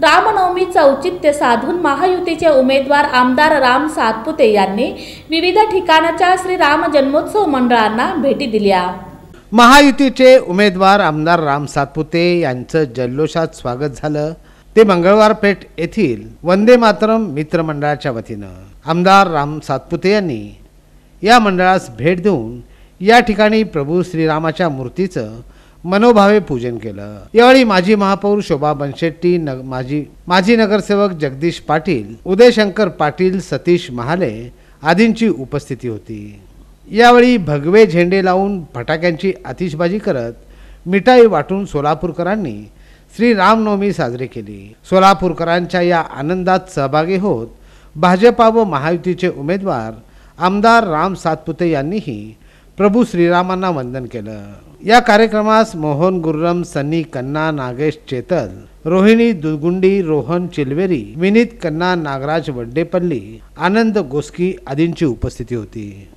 रामनवमीचे औचित्य साधून महायुतीचे उमेदवार आमदार राम सातपुते यांनी विविध ठिकाणच्या श्री राम जन्मोत्सव मंडळांना भेटी दिल्या। महायुतीचे उमेदवार आमदार राम सातपुते यांचं जल्लोषात स्वागत झालं ते मंगळवार पेठ येथील वंदे मातरम मित्र मंडळाच्या वतीनं। आमदार राम सातपुते यांनी या मंडळास भेट देऊन या ठिकाणी प्रभू श्रीरामाच्या मूर्तीचं मनोभावे पूजन केलं। यावेळी माजी महापौर शोभा बनशेट्टी, माजी नगरसेवक जगदीश पाटील, उदयशंकर पाटील, सतीश महाले आदींची उपस्थिती होती। यावेळी भगवे झेंडे लावून फटाक्यांची आतिषबाजी करत मिठाई वाटून सोलापूरकरांनी श्री रामनवमी साजरी केली। सोलापूरकरांच्या या आनंदात सहभागी होत भाजपा व महायुतीचे उमेदवार आमदार राम सातपुते यांनीही प्रभू श्रीरामांना वंदन केलं। या कार्यक्रमास मोहन गुर्रम, सन्नी कन्ना, नागेश चेतल, रोहिणी दुगुंडी, रोहन चिलवेरी, विनीत कन्ना, नागराज वड्डेपल्ली, आनंद गोस्की आदींची उपस्थिती होती।